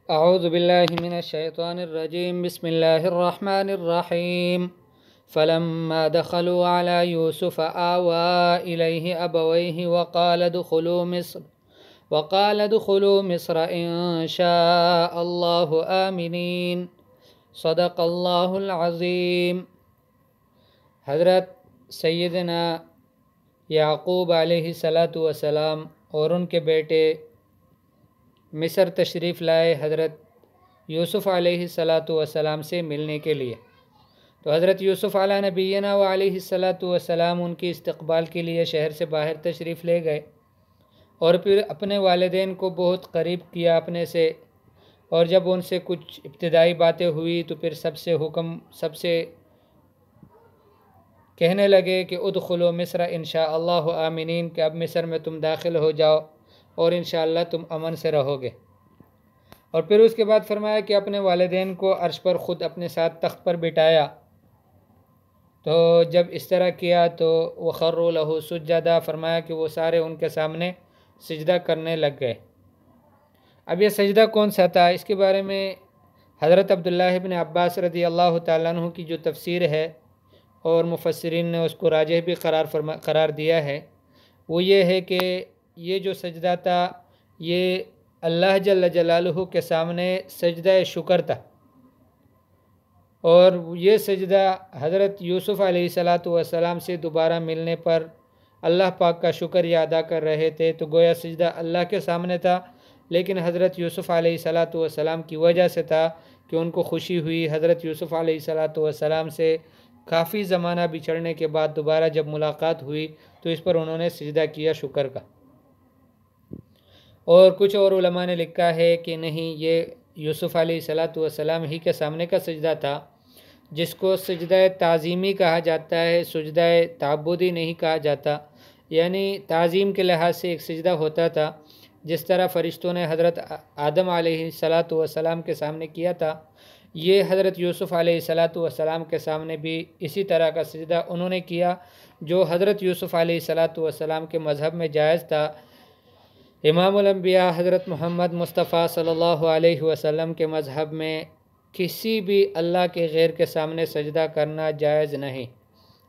اعوذ باللہ من الشیطان الرجیم بسم اللہ الرحمن الرحیم فلما دخلوا على يوسف آوى إليه أبويه وقال ادخلوا مصر إن شاء الله آمنين صدق اللہ العظیم۔ حضرت سیدنا یعقوب علیہ السلام اور ان کے بیٹے مصر تشریف لائے حضرت یوسف علیہ السلام سے ملنے کے لیے۔ تو حضرت یوسف علیہ نبینا و علیہ السلام ان کی استقبال کے لیے شہر سے باہر تشریف لے گئے، اور پھر اپنے والدین کو بہت قریب کیا اپنے سے، اور جب ان سے کچھ ابتدائی باتیں ہوئی تو پھر سب سے کہنے لگے کہ ادخلوا مصر انشاء اللہ آمنین، کہ اب مصر میں تم داخل ہو جاؤ اور انشاءاللہ تم امن سے رہو گے۔ اور پھر اس کے بعد فرمایا کہ اپنے والدین کو عرش پر خود اپنے ساتھ تخت پر بٹھایا، تو جب اس طرح کیا تو وخروا لہ سجدا، فرمایا کہ وہ سارے ان کے سامنے سجدہ کرنے لگ گئے۔ اب یہ سجدہ کون سا تھا، اس کے بارے میں حضرت عبداللہ ابن عباس رضی اللہ تعالیٰ عنہ کی جو تفسیر ہے، اور مفسرین نے اس کو راجح بھی قرار دیا ہے، وہ یہ ہے کہ یہ جو سجدہ تھا یہ اللہ جل جلالہ کے سامنے سجدہ شکر تھا، اور یہ سجدہ حضرت یوسف علیہ السلام سے دوبارہ ملنے پر اللہ پاک کا شکریہ ادا کر رہے تھے، تو گویا سجدہ اللہ کے سامنے تھا، لیکن حضرت یوسف علیہ السلام کی وجہ سے تھا کہ ان کو خوشی ہوئی حضرت یوسف علیہ السلام سے کافی زمانہ بچھڑنے کے بعد دوبارہ جب ملاقات ہوئی تو اس پر انہوں نے سجدہ کیا شکر کا۔ اور کچھ اور علماء نے لکھا ہے کہ نہیں، یہ یوسف علیہ السلام ہی کے سامنے کا سجدہ تھا، جس کو سجدہ تعظیمی کہا جاتا ہے، سجدہ تعبدی نہیں کہا جاتا، یعنی تعظیم کے لحاظ سے ایک سجدہ ہوتا تھا، جس طرح فرشتوں نے حضرت آدم علیہ السلام کے سامنے کیا تھا، یہ حضرت یوسف علیہ السلام کے سامنے بھی اسی طرح کا سجدہ انہوں نے کیا، جو حضرت یوسف علیہ السلام کے مذہب میں جائز تھا۔ امام الانبیاء حضرت محمد مصطفیٰ صلی اللہ علیہ وسلم کے مذہب میں کسی بھی اللہ کے غیر کے سامنے سجدہ کرنا جائز نہیں،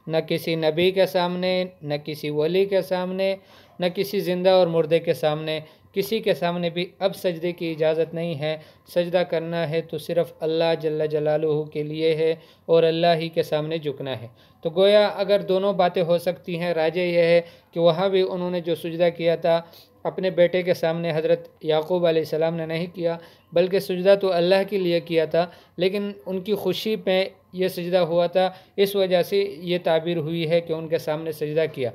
نہ کسی نبی کے سامنے، نہ کسی ولی کے سامنے، نہ کسی زندہ اور مردے کے سامنے، کسی کے سامنے بھی اب سجدے کی اجازت نہیں ہے۔ سجدہ کرنا ہے تو صرف اللہ جل جلالہ کے لیے ہے، اور اللہ ہی کے سامنے جھکنا ہے۔ تو گویا اگر دونوں باتیں ہو سکتی ہیں، راجح یہ ہے کہ وہاں بھی انہوں نے جو سجدہ کیا تھا اپنے بیٹے کے سامنے حضرت یعقوب علیہ السلام نے نہیں کیا، بلکہ سجدہ تو اللہ کے لیے کیا تھا، لیکن ان کی خوشی پہ یہ سجدہ ہوا تھا، اس وجہ سے یہ تعبیر ہوئی ہے کہ ان کے سامنے سجدہ کیا۔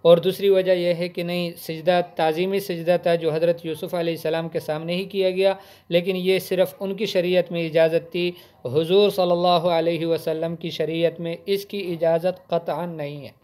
اور دوسری وجہ یہ ہے کہ نہیں، سجدہ تعظیمی سجدہ تھا جو حضرت یوسف علیہ السلام کے سامنے ہی کیا گیا، لیکن یہ صرف ان کی شریعت میں اجازت تھی، حضور صلی اللہ علیہ وسلم کی شریعت میں اس کی اجازت قطعاً نہیں ہے۔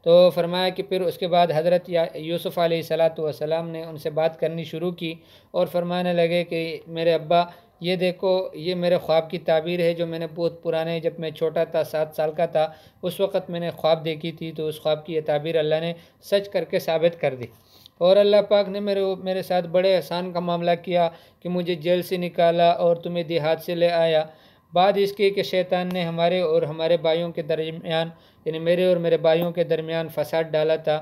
تو فرمایا کہ پھر اس کے بعد حضرت یوسف علیہ السلام نے ان سے بات کرنی شروع کی، اور فرمانے لگے کہ میرے ابا، یہ دیکھو، یہ میرے خواب کی تعبیر ہے جو میں نے بہت پرانے، جب میں چھوٹا تھا 7 سال کا تھا، اس وقت میں نے خواب دیکھی تھی، تو اس خواب کی یہ تعبیر اللہ نے سچ کر کے ثابت کر دی، اور اللہ پاک نے میرے ساتھ بڑے احسان کا معاملہ کیا کہ مجھے جیل سے نکالا اور تمہیں دیہات سے لے آیا۔ بعد اس کے کہ شیطان نے ہمارے اور ہمارے بھائیوں کے درمیان، یعنی میرے اور میرے بھائیوں کے درمیان فساد ڈالا تھا،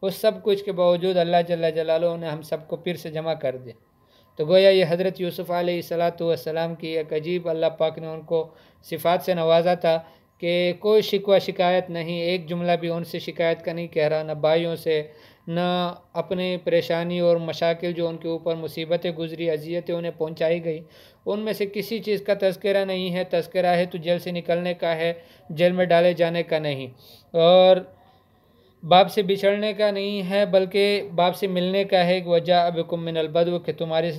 اس سب کچھ کے باوجود اللہ جل جلالہ نے ہم سب کو پھر سے جمع کر دیا۔ تو گویا یہ حضرت یوسف علیہ السلام کی ایک عجیب، اللہ پاک نے ان کو صفات سے نوازا تھا کہ کوئی شکوہ شکایت نہیں، ایک جملہ بھی ان سے شکایت کا نہیں کہہ رہا، نہ بھائیوں سے، نہ اپنی پریشانی اور مشاکل جو ان کے اوپر مصیبتیں گزری، اذیتیں انہیں پہنچائی گئی، ان میں سے کسی چیز کا تذکرہ نہیں ہے۔ تذکرہ ہے تو جیل سے نکلنے کا ہے، جیل میں ڈالے جانے کا نہیں، اور باپ سے بچھڑنے کا نہیں ہے، بلکہ باپ سے ملنے کا ہے، وَجَاءَ بِكُم مِّنَ الْبَدْوِ، کہ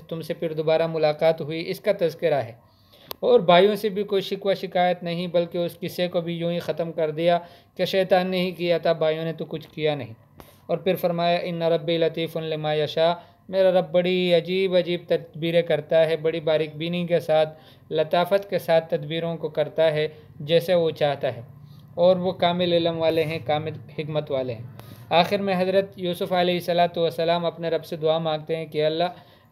تم سے پھر دوبارہ ملاقات ہوئی، اس کا تذکرہ ہے۔ اور بھائیوں سے بھی کوئی شکوہ شکایت نہیں، بلکہ اس قصے کو بھی یوں ہی ختم کر دیا کہ شیطان نے ہی کیا تھا، بھائیوں نے تو کچھ کیا نہیں۔ اور پھر فرمایا اِنَّ رَبِّي لَطِيفٌ لِّمَا يَشَاءُ، میرا رب بڑی عجیب تدبیریں کرتا ہے، بڑی باریک بینی کے ساتھ، لطافت کے ساتھ تدبیروں کو کرتا ہے جیسے وہ چاہتا ہے، اور وہ کامل علم والے ہیں، کامل حکمت والے ہیں۔ آخر میں حضرت یوسف علیہ السلام اپنے رب سے دعا مانگتے ہیں کہ اللہ،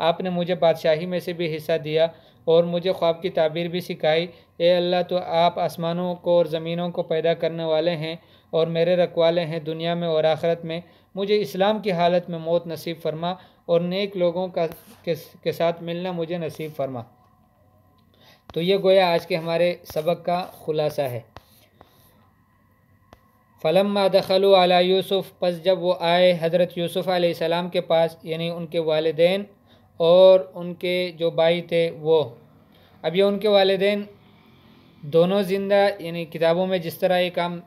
آپ نے مجھے بادشاہی میں سے بھی حصہ دیا اور مجھے خواب کی تعبیر بھی سکھائی۔ اے اللہ، تو آپ آسمانوں کو اور زمینوں کو پیدا کرنے والے ہیں اور میرے رکھوالے ہیں دنیا میں اور آخرت میں۔ مجھے اسلام کی حالت میں موت نصیب فرما اور نیک لوگوں کے ساتھ ملنا مجھے نصیب فرما۔ تو یہ گویا آج کے ہمارے سبق کا خلاصہ ہے۔ فلما دخلوا علی یوسف، پس جب وہ آئے حضرت یوسف علیہ السلام کے پاس، یعنی ان کے والدین اور ان کے جو بھائی تھے وہ، اب یہ ان کے والدین دونوں زندہ، یعنی کتابوں میں جس طرح یہ کام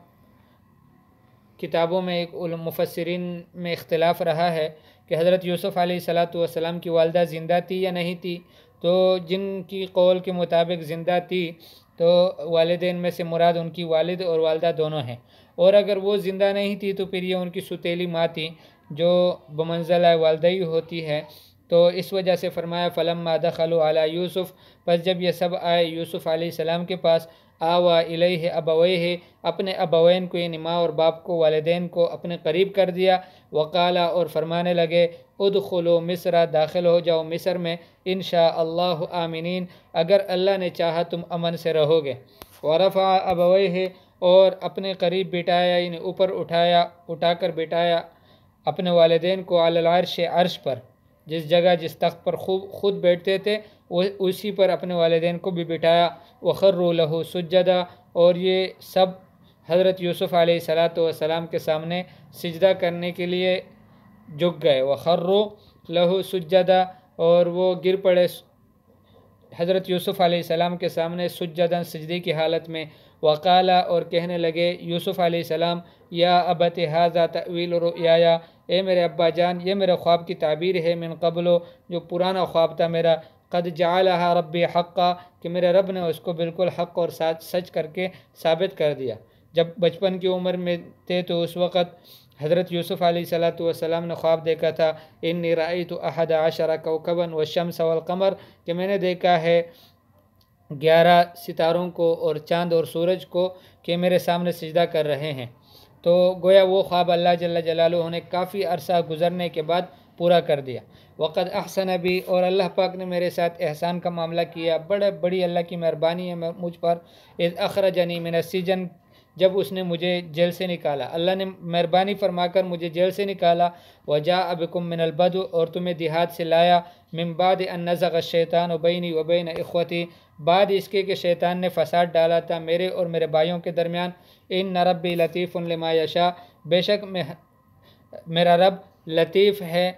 کتابوں میں ایک مفسرین میں اختلاف رہا ہے کہ حضرت یوسف علیہ السلام کی والدہ زندہ تھی یا نہیں تھی، تو جن کی قول کے مطابق زندہ تھی تو والدین میں سے مراد ان کی والد اور والدہ دونوں ہیں، اور اگر وہ زندہ نہیں تھی تو پھر یہ ان کی ستیلی ماں تھی جو بمنزلہ والدہ ہی ہوتی ہے۔ تو اس وجہ سے فرمایا فلما دخلوا علی یوسف، پس جب یہ سب آئے یوسف علیہ السلام کے پاس، آوا الیہ ابویہ، اپنے ابوین کو یعنی ماں اور باپ کو، والدین کو اپنے قریب کر دیا، وقالا، اور فرمانے لگے، ادخلوا مصر، داخل ہو جاؤ مصر میں، انشاء اللہ آمنین، اگر اللہ نے چاہا تم امن سے رہو گے۔ ورفع ابویہ، اور اپنے قریب بٹھایا یعنی اوپر اٹھا کر بٹھایا اپنے والدین کو، علی العرش، عرش پر، جس جگہ جس تخت پر خود بیٹھتے تھے اسی پر اپنے والدین کو بھی بٹھایا۔ وخروا لہ سجدا، اور یہ سب حضرت یوسف علیہ السلام کے سامنے سجدہ کرنے کے لیے جھک گئے۔ وخروا لہ سجدا، اور وہ گر پڑے حضرت یوسف علیہ السلام کے سامنے سجداً، سجدے کی حالت میں۔ وقالا، اور کہنے لگے یوسف علیہ السلام، یا ابت ھذا تأویل رؤیایا، اے میرے ابا جان، یہ میرے خواب کی تعبیر ہے، من قبل، جو پرانا خواب تھا میرا، قد جعلها ربی حقا، کہ میرے رب نے اس کو بالکل حق اور سچ کر کے ثابت کر دیا۔ جب بچپن کی عمر میں تھے تو اس وقت حضرت یوسف علیہ السلام نے خواب دیکھا تھا، انی رأیت 11 کوکبا والشمس والقمر، کہ میں نے دیکھا ہے 11 ستاروں کو اور چاند اور سورج کو کہ میرے سامنے سجدہ کر رہے ہیں۔ تو گویا وہ خواب اللہ جل جلالہ نے کافی عرصہ گزرنے کے بعد پورا کر دیا۔ وقد احسن بی، اور اللہ پاک نے میرے ساتھ احسان کا معاملہ کیا، بڑی اللہ کی مہربانی ہے مجھ پر، اذ اخرجنی من السجن، جب اس نے مجھے جیل سے نکالا، اللہ نے مہربانی فرما کر مجھے جیل سے نکالا۔ وجاء بکم من البدو، اور تمہیں دیہات سے لایا، من بعد ان نزغ الشیطان بینی وبین اخوتی، بعد اس کے کہ شیطان نے فساد ڈالا تھا میرے اور میرے بھائیوں کے درمیان۔ ان ربی لطیف لما یشاء، بے شک میرا رب لطیف ہے،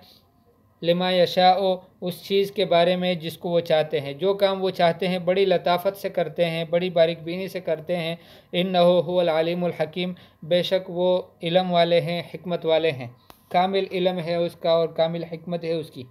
لما یشاء، اس چیز کے بارے میں جس کو وہ چاہتے ہیں، جو کام وہ چاہتے ہیں بڑی لطافت سے کرتے ہیں، بڑی باریک بینی سے کرتے ہیں۔ انہ هو العلیم الحکیم، بے شک وہ علم والے ہیں، حکمت والے ہیں، کامل علم ہے اس کا اور کامل حکمت ہے اس کی۔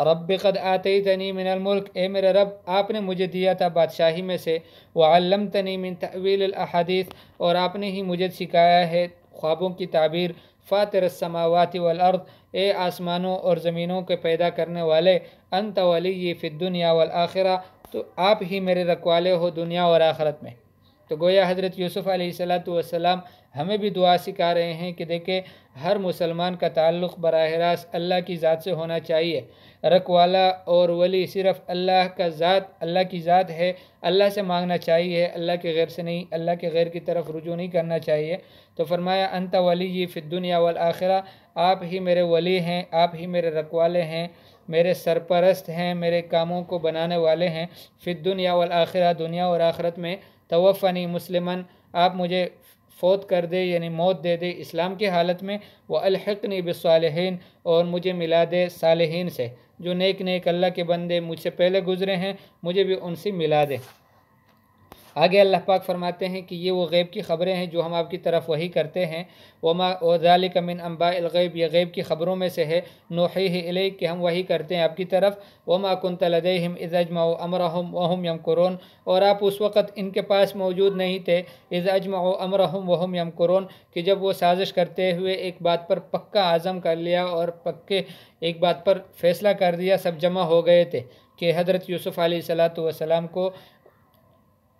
رب قد آتیتنی من الملک، اے میرے رب آپ نے مجھے دیا تھا بادشاہی میں سے، وعلمتنی من تأویل الاحادیث، اور آپ نے ہی مجھے سکھایا ہے خوابوں کی تعبیر۔ فاطر السماوات والارض، اے آسمانوں اور زمینوں کے پیدا کرنے والے، انت ولی فی الدنیا والآخرہ، تو آپ ہی میرے رکھوالے ہو دنیا اور آخرت میں۔ تو گویا حضرت یوسف علیہ السلام ہمیں بھی دعا سکھا رہے ہیں کہ دیکھیں ہر مسلمان کا تعلق براہ راست اللہ کی ذات سے ہونا چاہیے، رکھوالا اور ولی صرف اللہ کی ذات ہے، اللہ سے مانگنا چاہیے، اللہ کے غیر سے نہیں، اللہ کے غیر کی طرف رجوع نہیں کرنا چاہیے۔ تو فرمایا انت ولی فی الدنیا والآخرہ، آپ ہی میرے ولی ہیں، آپ ہی میرے رکھوالے ہیں، میرے سرپرست ہیں، میرے کاموں کو بنانے والے ہیں، فی الدنیا والآخرہ، دنیا اور آخرت میں۔ توفنی مسلمن، آپ مجھے فوت کر دے یعنی موت دے دے اسلام کی حالت میں، والحقنی بالصالحین، اور مجھے ملا دے صالحین سے، جو نیک اللہ کے بندے مجھ سے پہلے گزرے ہیں، مجھے بھی ان سے ملا دے۔ آگے اللہ پاک فرماتے ہیں کہ یہ وہ غیب کی خبریں ہیں جو ہم آپ کی طرف وحی کرتے ہیں، وذالک من انباء الغیب، یہ غیب کی خبروں میں سے ہے، نوحیہ الیک، کہ ہم وحی کرتے ہیں آپ کی طرف، وما کنت لدیہم اذ اجمعوا امرہم وہم یمکرون، اور آپ اس وقت ان کے پاس موجود نہیں تھے، اذ اجمعوا امرہم وہم یمکرون، کہ جب وہ سازش کرتے ہوئے ایک بات پر پکا عزم کر لیا اور ایک بات پر فیصلہ کر دیا، سب جمع ہو گئے تھے کہ حضرت یوسف علیہ السلام کو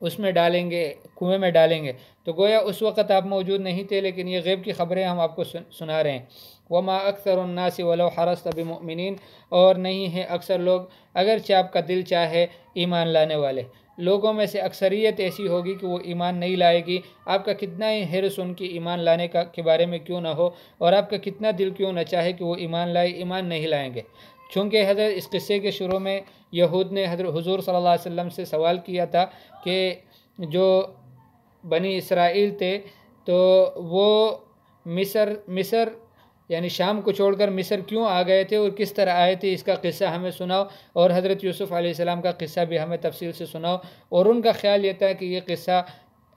اس میں ڈالیں گے، کنویں میں ڈالیں گے۔ تو گویا اس وقت آپ موجود نہیں تھے، لیکن یہ غیب کی خبریں ہم آپ کو سنا رہے ہیں۔ وما اکثر الناس ولو حرصت بمؤمنین، اور نہیں ہیں اکثر لوگ اگرچہ آپ کا دل چاہے ایمان لانے والے۔ لوگوں میں سے اکثریت ایسی ہوگی کہ وہ ایمان نہیں لائے گی، آپ کا کتنا ہی حرص ان کی ایمان لانے کے بارے میں کیوں نہ ہو، اور آپ کا کتنا دل کیوں نہ چاہے کہ وہ ایمان لائے، ایمان نہیں لائیں گے۔ چونکہ حضرت اس قصے کے شروع میں یہود نے حضرت حضور صلی اللہ علیہ وسلم سے سوال کیا تھا کہ جو بنی اسرائیل تھے تو وہ مصر یعنی شام کو چھوڑ کر مصر کیوں آ گئے تھے اور کس طرح آئے تھے، اس کا قصہ ہمیں سناؤ، اور حضرت یوسف علیہ السلام کا قصہ بھی ہمیں تفصیل سے سناؤ۔ اور ان کا خیال یہ تھا کہ یہ قصہ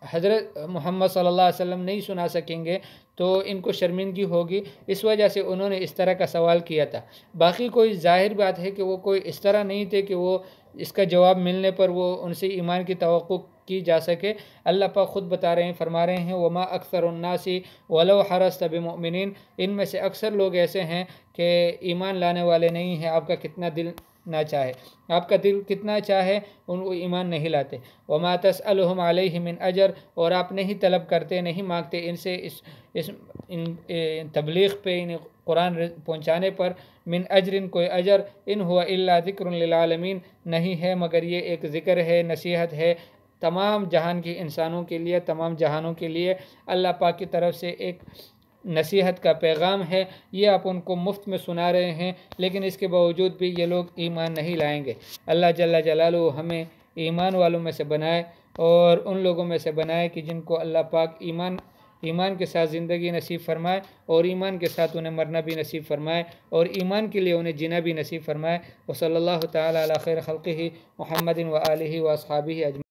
حضرت محمد صلی اللہ علیہ وسلم نہیں سنا سکیں گے تو ان کو شرمندگی ہوگی، اس وجہ سے انہوں نے اس طرح کا سوال کیا تھا۔ باقی کوئی ظاہر بات ہے کہ وہ کوئی اس طرح نہیں تھے کہ وہ اس کا جواب ملنے پر وہ ان سے ایمان کی توقع کی جا سکے۔ اللہ پاک خود بتا رہے ہیں، فرما رہے ہیں وما اکثر الناس ولو حرصت بمؤمنین، ان میں سے اکثر لوگ ایسے ہیں کہ ایمان لانے والے نہیں ہیں، آپ کا کتنا دل نہ چاہے، آپ کا دل کتنا چاہے ان کو ایمان نہیں لاتے۔ وما تسألهم علیہ من اجر، اور آپ نہیں طلب کرتے، نہیں مانگتے ان سے ان تبلیغ پہ، ان قرآن پہنچانے پر، من اجر کوئی اجر، ان ہوا الا ذکر للعالمین، نہیں ہے مگر یہ ایک ذکر ہے، نصیحت ہے تمام جہان کے انسانوں کے لیے، تمام جہانوں کے لیے، اللہ پاک کی طرف سے ایک نصیحت کا پیغام ہے۔ یہ آپ ان کو مفت میں سنا رہے ہیں، لیکن اس کے باوجود بھی یہ لوگ ایمان نہیں لائیں گے۔ اللہ جل جلالہ ہمیں ایمان والوں میں سے بنائے، اور ان لوگوں میں سے بنائے کہ جن کو اللہ پاک ایمان کے ساتھ زندگی نصیب فرمائے، اور ایمان کے ساتھ انہیں مرنا بھی نصیب فرمائے، اور ایمان کے لیے انہیں جینا بھی نصیب فرمائے۔ وصلی اللہ تعالی علی خیر خلقہ محمد و آلہ و اصحابہ اجمعین۔